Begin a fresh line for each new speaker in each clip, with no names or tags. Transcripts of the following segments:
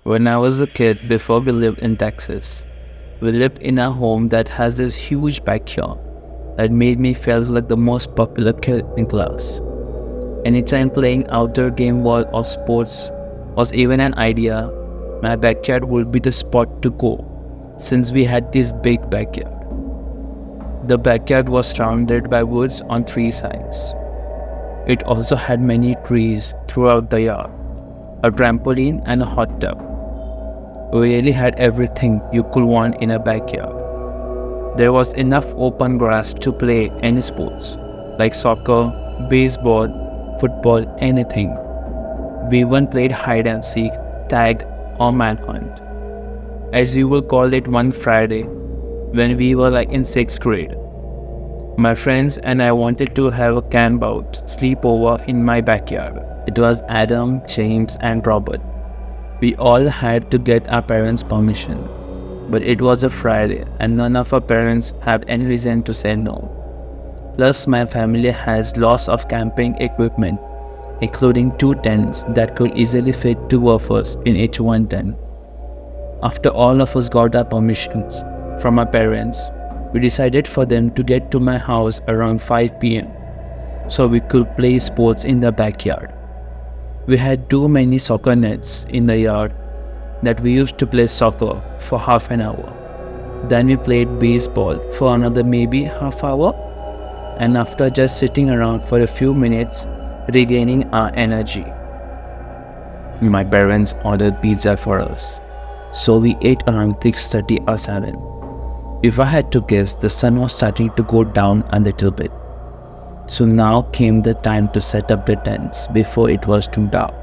When I was a kid, before we lived in Texas, we lived in a home that has this huge backyard that made me feel like the most popular kid in class. Anytime playing outdoor game or sports was even an idea, my backyard would be the spot to go since we had this big backyard. The backyard was surrounded by woods on three sides. It also had many trees throughout the yard, a trampoline and a hot tub. We really had everything you could want in a backyard. There was enough open grass to play any sports, like soccer, baseball, football, anything. We even played hide and seek, tag, or manhunt, as you will call it one Friday when we were like in 6th grade. My friends and I wanted to have a camp out sleepover in my backyard. It was Adam, James, and Robert. We all had to get our parents' permission, but it was a Friday and none of our parents had any reason to say no. Plus, my family has lots of camping equipment, including 2 tents that could easily fit 2 of us in each one tent. After all of us got our permissions from our parents, we decided for them to get to my house around 5 p.m. so we could play sports in the backyard. We had too many soccer nets in the yard that we used to play soccer for half an hour. Then we played baseball for another maybe half hour, and after just sitting around for a few minutes, regaining our energy. My parents ordered pizza for us, so we ate around 6:30 or 7. If I had to guess, the sun was starting to go down a little bit. So now came the time to set up the tents before it was too dark.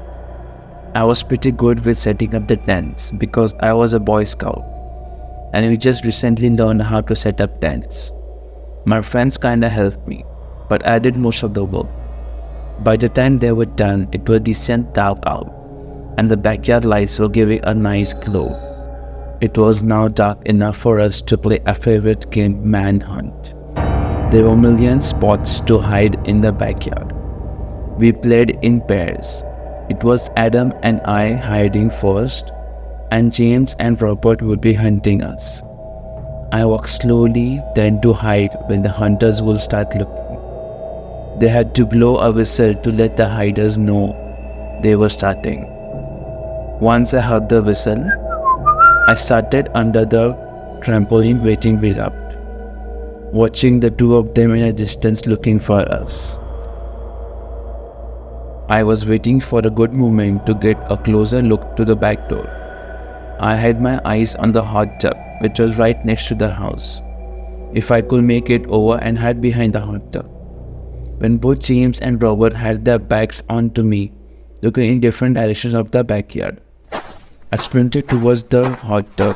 I was pretty good with setting up the tents because I was a Boy Scout and we just recently learned how to set up tents. My friends kinda helped me, but I did most of the work. By the time they were done, it was decent dark out and the backyard lights were giving a nice glow. It was now dark enough for us to play our favorite game, Manhunt. There were million spots to hide in the backyard. We played in pairs. It was Adam and I hiding first, and James and Robert would be hunting us. I walked slowly then to hide when the hunters would start looking. They had to blow a whistle to let the hiders know they were starting. Once I heard the whistle, I started under the trampoline waiting it up, watching the two of them in a distance looking for us. I was waiting for a good moment to get a closer look to the back door. I had my eyes on the hot tub, which was right next to the house. If I could make it over and hide behind the hot tub. When both James and Robert had their backs onto me, looking in different directions of the backyard, I sprinted towards the hot tub,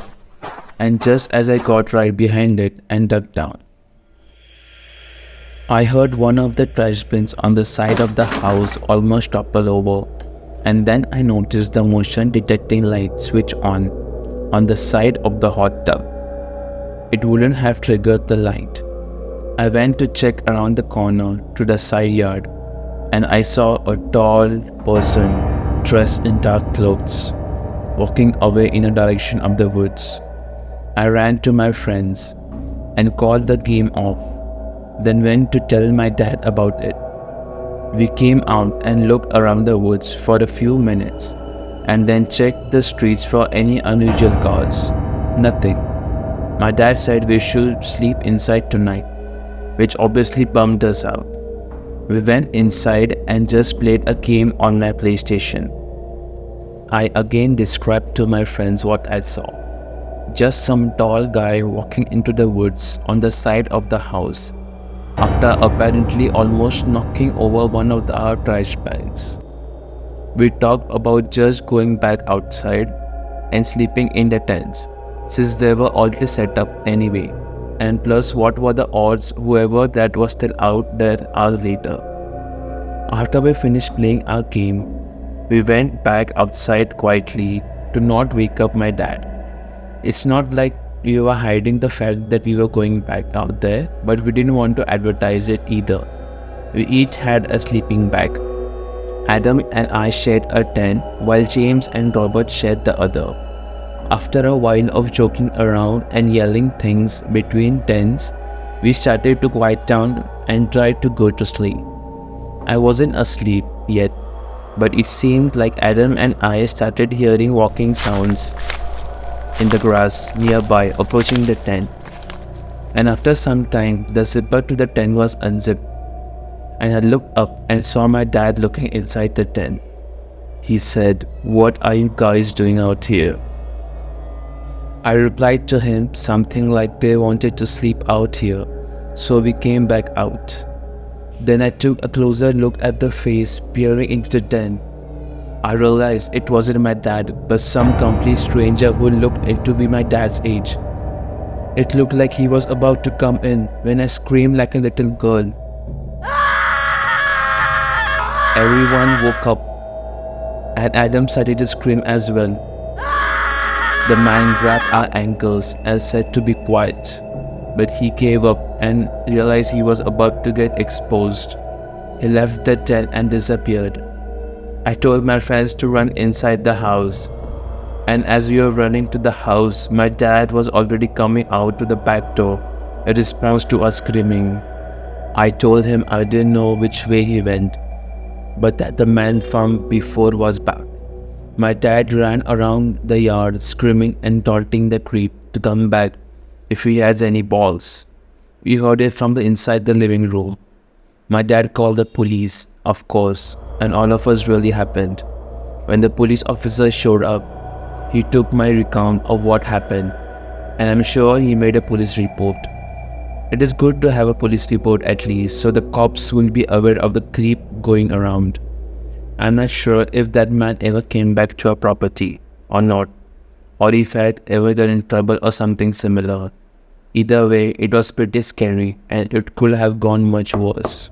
and just as I got right behind it and ducked down, I heard one of the trash bins on the side of the house almost topple over, and then I noticed the motion detecting light switch on the side of the hot tub. It wouldn't have triggered the light. I went to check around the corner to the side yard, and I saw a tall person dressed in dark clothes walking away in a direction of the woods. I ran to my friends and called the game off, then went to tell my dad about it. We came out and looked around the woods for a few minutes and then checked the streets for any unusual cause. Nothing. My dad said we should sleep inside tonight, which obviously bummed us out. We went inside and just played a game on my PlayStation. I again described to my friends what I saw. Just some tall guy walking into the woods on the side of the house after apparently almost knocking over one of our trash bags. We talked about just going back outside and sleeping in the tents since they were already set up anyway, and plus what were the odds whoever that was still out there hours later. After we finished playing our game, we went back outside quietly to not wake up my dad. It's not like we were hiding the fact that we were going back out there, but we didn't want to advertise it either. We each had a sleeping bag. Adam and I shared a tent while James and Robert shared the other. After a while of joking around and yelling things between tents, we started to quiet down and tried to go to sleep. I wasn't asleep yet, but it seemed like Adam and I started hearing walking sounds in the grass nearby approaching the tent. And after some time, the zipper to the tent was unzipped, and I looked up and saw my dad looking inside the tent. He said, "What are you guys doing out here?" I replied to him something like they wanted to sleep out here, so we came back out. Then I took a closer look at the face peering into the tent. I realized it wasn't my dad, but some complete stranger who looked to be my dad's age. It looked like he was about to come in when I screamed like a little girl. Everyone woke up, and Adam started to scream as well. The man grabbed our ankles and said to be quiet, but he gave up and realized he was about to get exposed. He left the tent and disappeared. I told my friends to run inside the house, and as we were running to the house, my dad was already coming out to the back door in response to us screaming. I told him I didn't know which way he went, but that the man from before was back. My dad ran around the yard screaming and taunting the creep to come back if he has any balls. We heard it from the inside the living room. My dad called the police, of course, and all of us really happened. When the police officer showed up, he took my recount of what happened, and I'm sure he made a police report. It is good to have a police report at least, so the cops will be aware of the creep going around. I'm not sure if that man ever came back to our property or not, or if he had ever got in trouble or something similar. Either way, it was pretty scary and it could have gone much worse.